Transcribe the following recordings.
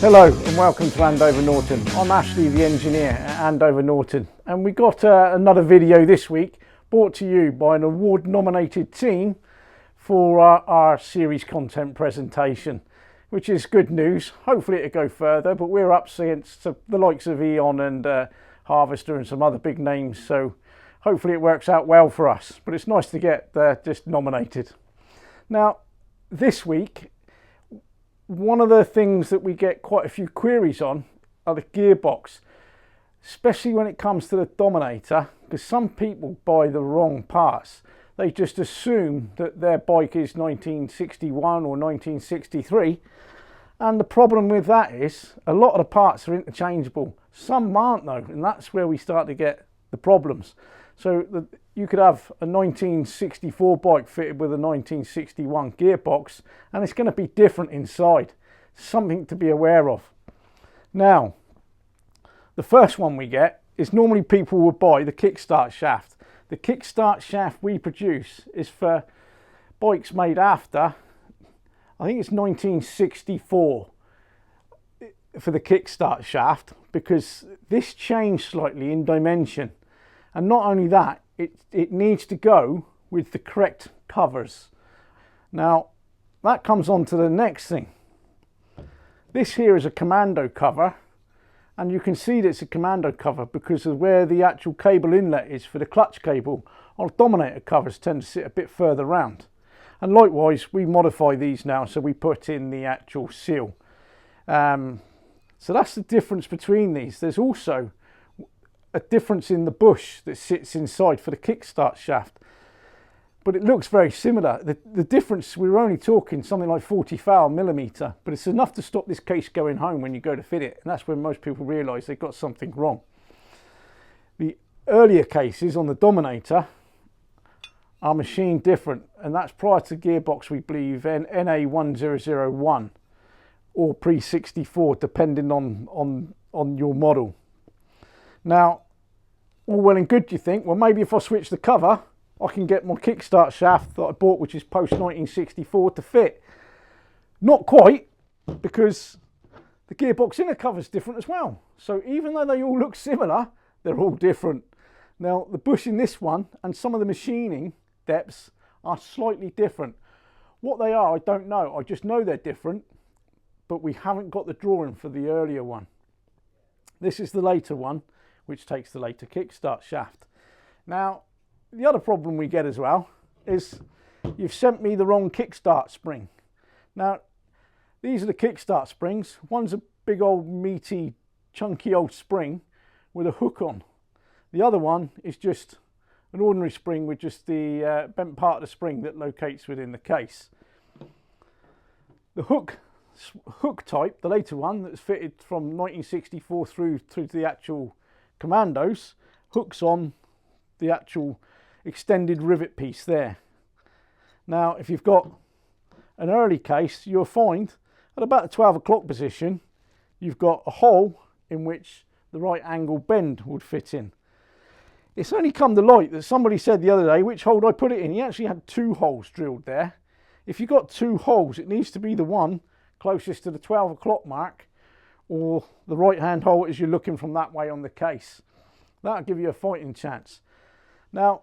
Hello and welcome to Andover Norton. I'm Ashley, the engineer at Andover Norton, and we got another video this week brought to you by an award nominated team for our series content presentation, which is good news. Hopefully it'll go further, but we're up against the likes of Eon and Harvester and some other big names, so hopefully it works out well for us, but it's nice to get just nominated. Now this week, one of the things that we get quite a few queries on are the gearbox, especially when it comes to the Dominator, because some people buy the wrong parts. They just assume that their bike is 1961 or 1963, and the problem with that is a lot of the parts are interchangeable. Some aren't though, and that's where we start to get the problems. So you could have a 1964 bike fitted with a 1961 gearbox, and it's going to be different inside. Something to be aware of. Now, the first one we get is normally people would buy the Kickstart shaft. The Kickstart shaft we produce is for bikes made after, I think it's 1964 for the Kickstart shaft, because this changed slightly in dimension. And not only that, it needs to go with the correct covers. Now, that comes on to the next thing. This here is a Commando cover, and you can see that it's a Commando cover because of where the actual cable inlet is for the clutch cable. Our Dominator covers tend to sit a bit further round. And likewise, we modify these now, so we put in the actual seal. So that's the difference between these. There's also a difference in the bush that sits inside for the Kickstart shaft, but it looks very similar. The difference, we were only talking something like 40 millimeter, but it's enough to stop this case going home when you go to fit it, and that's when most people realise they've got something wrong. The earlier cases on the Dominator are machined different, and that's prior to Gearbox, we believe, NA1001 or pre-64, depending on your model. Now, all well and good, you think, well, maybe if I switch the cover, I can get my Kickstart shaft that I bought, which is post-1964, to fit. Not quite, because the gearbox inner cover is different as well. So even though they all look similar, they're all different. Now, the bush in this one and some of the machining depths are slightly different. What they are, I don't know. I just know they're different, but we haven't got the drawing for the earlier one. This is the later one, which takes the later Kickstart shaft. Now, the other problem we get as well is you've sent me the wrong Kickstart spring. Now, these are the Kickstart springs. One's a big old meaty, chunky old spring with a hook on. The other one is just an ordinary spring with just the bent part of the spring that locates within the case. The hook type, the later one that's fitted from 1964 through to the actual Commandos, hooks on the actual extended rivet piece there. Now, if you've got an early case, you'll find at about the 12 o'clock position, you've got a hole in which the right angle bend would fit in. It's only come to light that somebody said the other day, which hole I put it in? He actually had two holes drilled there. If you've got two holes, it needs to be the one closest to the 12 o'clock mark, or the right hand hole as you're looking from that way on the case. That'll give you a fighting chance. Now,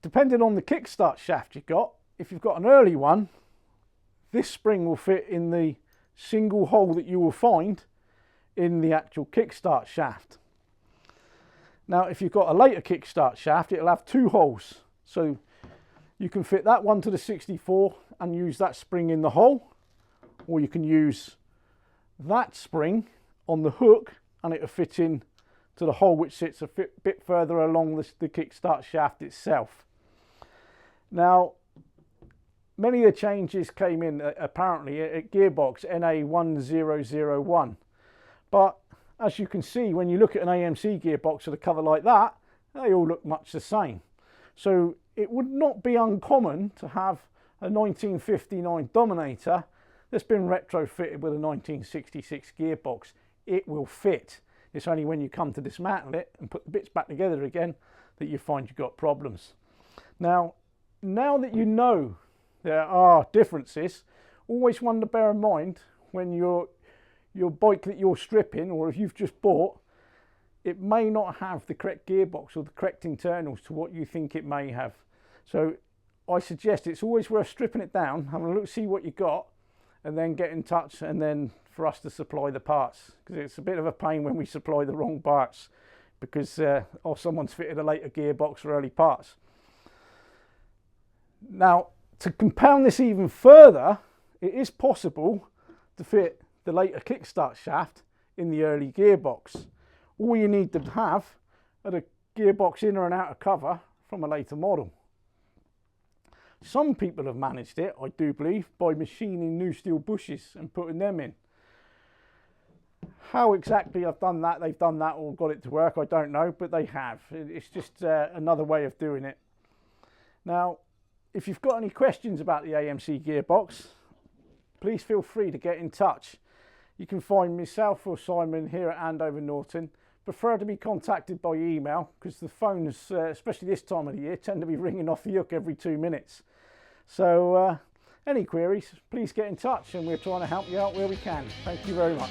depending on the Kickstart shaft you've got, if you've got an early one, this spring will fit in the single hole that you will find in the actual Kickstart shaft. Now, if you've got a later Kickstart shaft, it'll have two holes. So you can fit that one to the 64 and use that spring in the hole, or you can use that spring on the hook and it'll fit in to the hole which sits a bit further along the Kickstart shaft itself. Now, many of the changes came in apparently at Gearbox NA1001, but as you can see, when you look at an AMC gearbox with a cover like that, they all look much the same. So it would not be uncommon to have a 1959 Dominator that's been retrofitted with a 1966 gearbox. It will fit. It's only when you come to dismantle it and put the bits back together again that you find you've got problems. Now that you know there are differences, always one to bear in mind when your bike that you're stripping, or if you've just bought, it may not have the correct gearbox or the correct internals to what you think it may have. So I suggest it's always worth stripping it down, having a look, see what you got, and then get in touch, and then for us to supply the parts, because it's a bit of a pain when we supply the wrong parts because someone's fitted a later gearbox or early parts. Now, to compound this even further, it is possible to fit the later Kickstart shaft in the early gearbox. All you need to have are the gearbox inner and outer cover from a later model. Some people have managed it, I do believe, by machining new steel bushes and putting them in. How exactly they've done that or got it to work, I don't know, but they have. It's just another way of doing it. Now, if you've got any questions about the AMC Gearbox, please feel free to get in touch. You can find myself or Simon here at Andover Norton. Prefer to be contacted by email, because the phones, especially this time of the year, tend to be ringing off the hook every 2 minutes. So any queries, please get in touch, and we're trying to help you out where we can. Thank you very much.